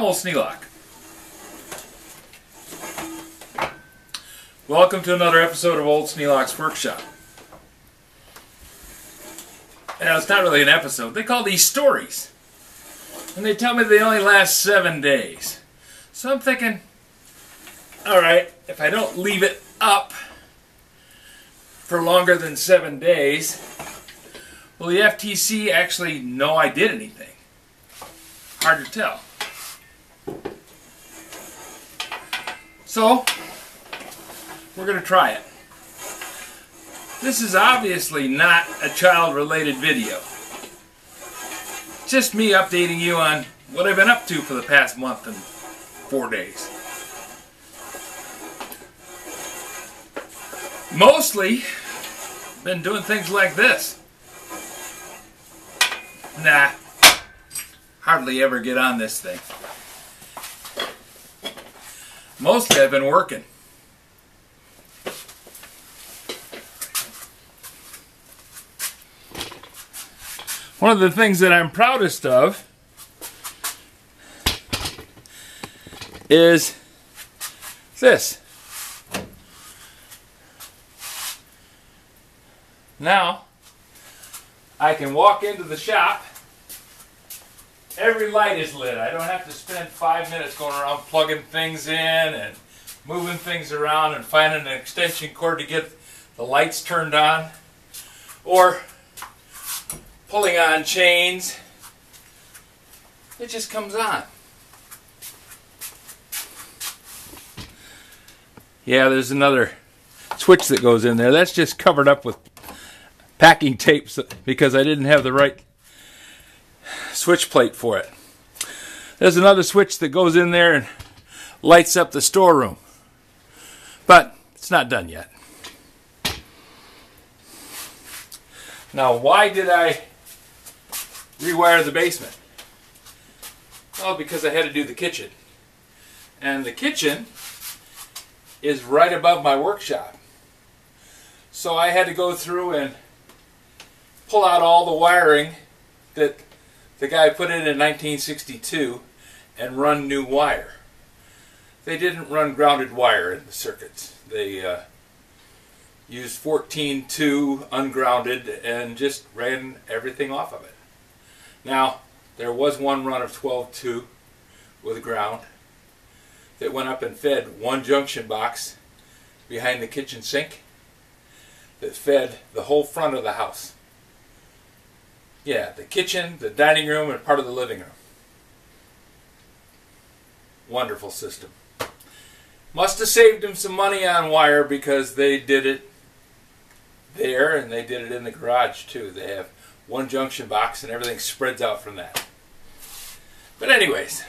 I'm Old Sneelock. Welcome to another episode of Old Sneelock's Workshop. Now, it's not really an episode. They call these stories. And they tell me they only last 7 days. So I'm thinking, alright, if I don't leave it up for longer than 7 days, will the FTC actually know I did anything? Hard to tell. So, we're going to try it. This is obviously not a child-related video. Just me updating you on what I've been up to for the past month and 4 days. Mostly, been doing things like this. Nah, hardly ever get on this thing. Mostly I've been working. One of the things that I'm proudest of is this. Now, I can walk into the shop. Every light is lit. I don't have to spend 5 minutes going around plugging things in and moving things around and finding an extension cord to get the lights turned on, or pulling on chains. It just comes on. Yeah, there's another switch that goes in there. That's just covered up with packing tape because I didn't have the right switch plate for it. There's another switch that goes in there and lights up the storeroom. But it's not done yet. Now, why did I rewire the basement? Well, because I had to do the kitchen. And the kitchen is right above my workshop. So I had to go through and pull out all the wiring that the guy put in 1962 and run new wire. They didn't run grounded wire in the circuits. They used 14-2 ungrounded and just ran everything off of it. Now, there was one run of 12-2 with ground that went up and fed one junction box behind the kitchen sink that fed the whole front of the house. Yeah, the kitchen, the dining room, and part of the living room. Wonderful system. Must have saved them some money on wire because they did it there and they did it in the garage too. They have one junction box and everything spreads out from that. But anyways,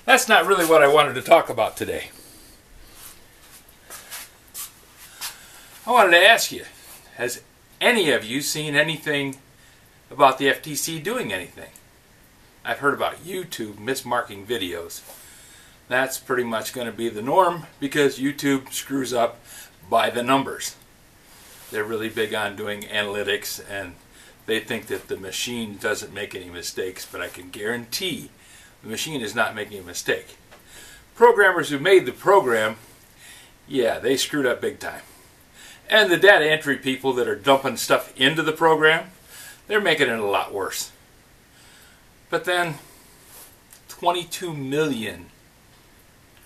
that's not really what I wanted to talk about today. I wanted to ask you, has any of you seen anything about the FTC doing anything? I've heard about YouTube mismarking videos. That's pretty much going to be the norm because YouTube screws up by the numbers. They're really big on doing analytics and they think that the machine doesn't make any mistakes, but I can guarantee the machine is not making a mistake. Programmers who made the program, yeah, they screwed up big time. And the data entry people that are dumping stuff into the program, they're making it a lot worse. But then, 22 million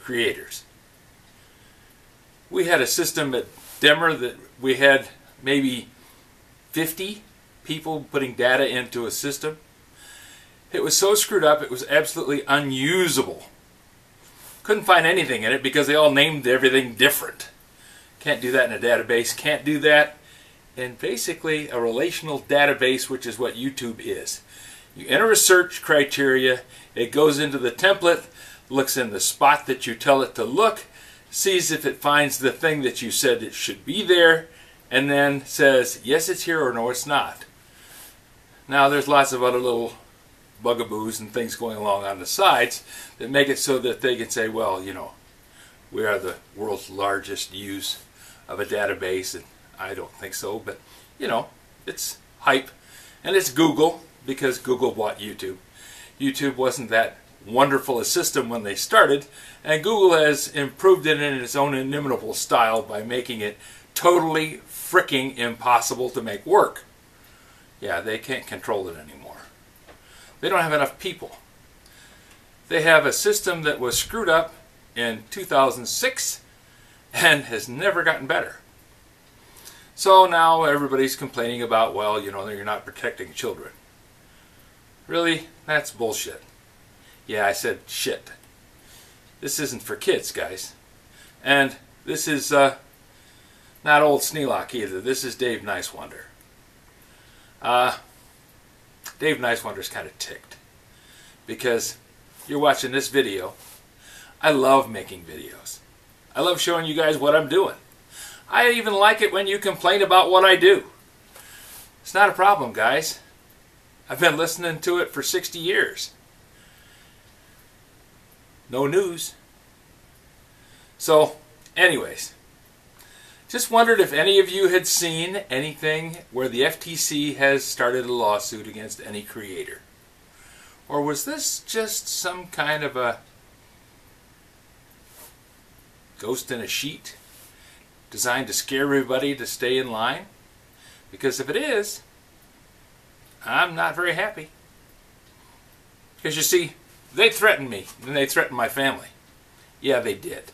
creators. We had a system at Demmer that we had maybe 50 people putting data into a system. It was so screwed up it was absolutely unusable. Couldn't find anything in it because they all named everything different. Can't do that in a database. Can't do that in basically a relational database, which is what YouTube is. You enter a search criteria, it goes into the template, looks in the spot that you tell it to look, sees if it finds the thing that you said it should be there, and then says, yes, it's here, or no, it's not. Now, there's lots of other little bugaboos and things going along on the sides that make it so that they can say, well, you know, we are the world's largest use of a database, and I don't think so, but, you know, it's hype. And it's Google, because Google bought YouTube. YouTube wasn't that wonderful a system when they started, and Google has improved it in its own inimitable style by making it totally fricking impossible to make work. Yeah, they can't control it anymore. They don't have enough people. They have a system that was screwed up in 2006 and has never gotten better. So now everybody's complaining about, well, you know, you're not protecting children. Really? That's bullshit. Yeah, I said shit. This isn't for kids, guys. And this is not old Sneelock either. This is Dave Nicewonder. Dave Nicewonder's kind of ticked because you're watching this video. I love making videos. I love showing you guys what I'm doing. I even like it when you complain about what I do. It's not a problem, guys. I've been listening to it for 60 years. No news. So, anyways, just wondered if any of you had seen anything where the FTC has started a lawsuit against any creator. Or was this just some kind of a ghost in a sheet designed to scare everybody to stay in line? Because if it is, I'm not very happy. Because you see, they threatened me and they threatened my family. Yeah, they did.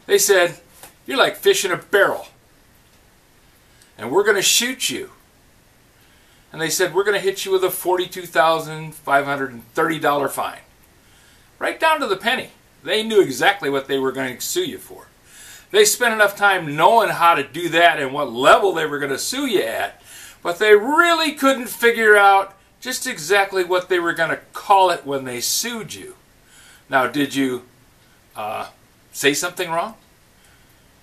They said, you're like fish in a barrel and we're going to shoot you. And they said, we're going to hit you with a $42,530 fine. Right down to the penny. They knew exactly what they were going to sue you for. They spent enough time knowing how to do that and what level they were going to sue you at, but they really couldn't figure out just exactly what they were going to call it when they sued you. Now, did you say something wrong?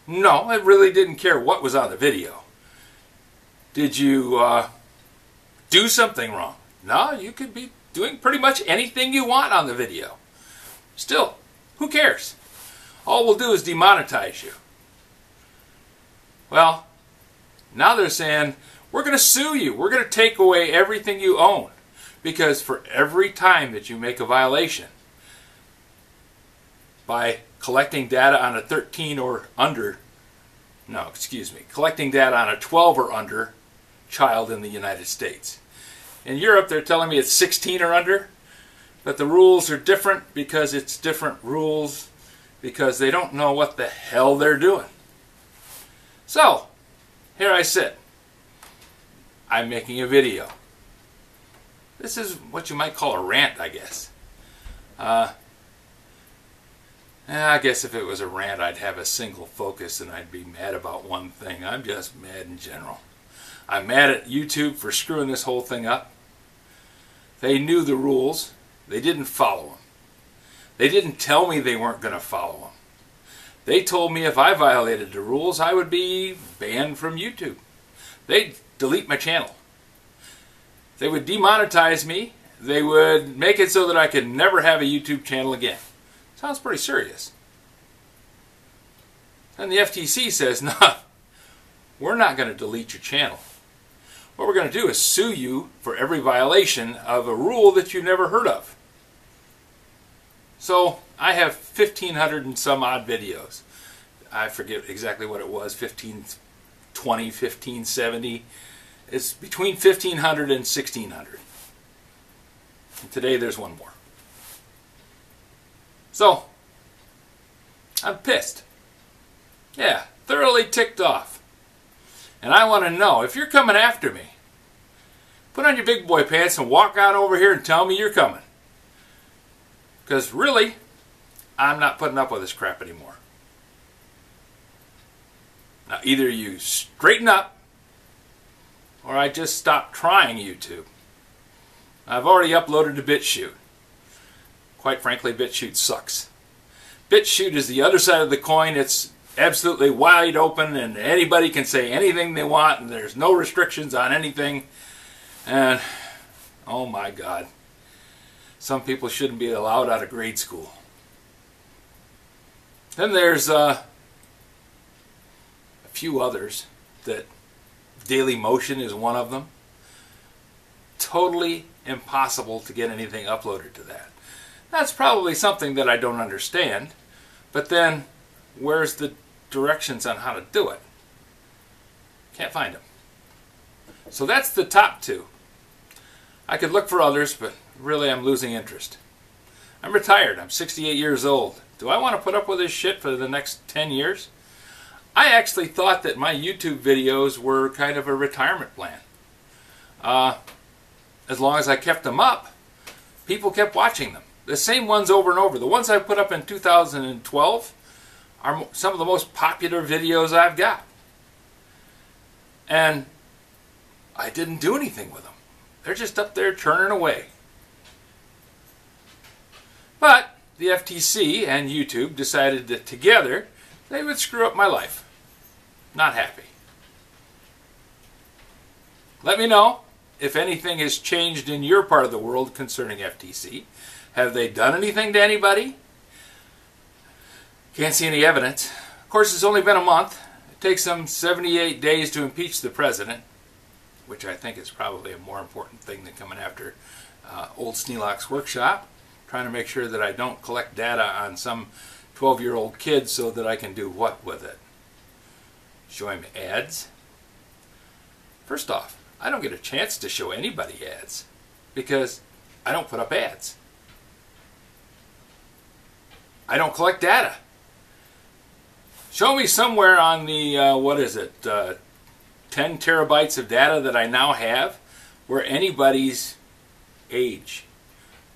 No, I really didn't care what was on the video. Did you do something wrong? No, you could be doing pretty much anything you want on the video. Still, who cares? All we'll do is demonetize you. Well, now they're saying, we're going to sue you. We're going to take away everything you own. Because for every time that you make a violation, by collecting data on a 13 or under, no, excuse me, collecting data on a 12 or under child in the United States. In Europe, they're telling me it's 16 or under, but the rules are different because it's different rules because they don't know what the hell they're doing. So, here I sit. I'm making a video. This is what you might call a rant, I guess. I guess if it was a rant, I'd have a single focus and I'd be mad about one thing. I'm just mad in general. I'm mad at YouTube for screwing this whole thing up. They knew the rules. They didn't follow them. They didn't tell me they weren't going to follow them. They told me if I violated the rules, I would be banned from YouTube. They'd delete my channel. They would demonetize me. They would make it so that I could never have a YouTube channel again. Sounds pretty serious. And the FTC says, no, we're not going to delete your channel. What we're going to do is sue you for every violation of a rule that you've never heard of. So I have 1,500 and some odd videos. I forget exactly what it was, 1,520, 1,570. It's between 1,500 and 1,600. And today there's one more. So, I'm pissed. Yeah, thoroughly ticked off. And I want to know, if you're coming after me, put on your big boy pants and walk out over here and tell me you're coming. Because really, I'm not putting up with this crap anymore. Now, either you straighten up, or I just stop trying YouTube. I've already uploaded to BitChute. Quite frankly, BitChute sucks. BitChute is the other side of the coin. It's absolutely wide open and anybody can say anything they want and there's no restrictions on anything. And, oh my God, some people shouldn't be allowed out of grade school. Then there's a few others that Daily Motion is one of them. Totally impossible to get anything uploaded to that. That's probably something that I don't understand, but then where's the directions on how to do it? Can't find them. So that's the top two. I could look for others, but really I'm losing interest. I'm retired. I'm 68 years old. Do I want to put up with this shit for the next 10 years? I actually thought that my YouTube videos were kind of a retirement plan. As long as I kept them up, people kept watching them. The same ones over and over. The ones I put up in 2012 are some of the most popular videos I've got. And I didn't do anything with them. They're just up there churning away. But the FTC and YouTube decided that together they would screw up my life. Not happy. Let me know if anything has changed in your part of the world concerning FTC. Have they done anything to anybody? Can't see any evidence. Of course, it's only been a month. It takes them 78 days to impeach the president, which I think is probably a more important thing than coming after old Sneelock's workshop, trying to make sure that I don't collect data on some 12-year-old kid so that I can do what with it? Show him ads? First off, I don't get a chance to show anybody ads because I don't put up ads. I don't collect data. Show me somewhere on the, 10 terabytes of data that I now have where anybody's age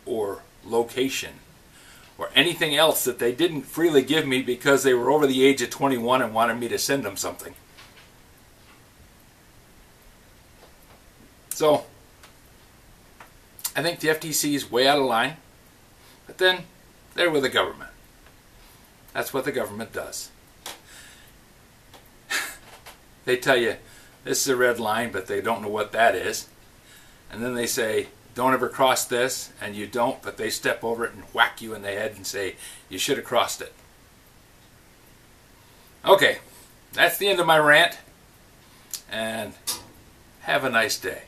or location or anything else that they didn't freely give me because they were over the age of 21 and wanted me to send them something. So, I think the FTC is way out of line, but then they're with the government. That's what the government does. They tell you, this is a red line, but they don't know what that is. And then they say, don't ever cross this, and you don't, but they step over it and whack you in the head and say, you should have crossed it. Okay, that's the end of my rant, and have a nice day.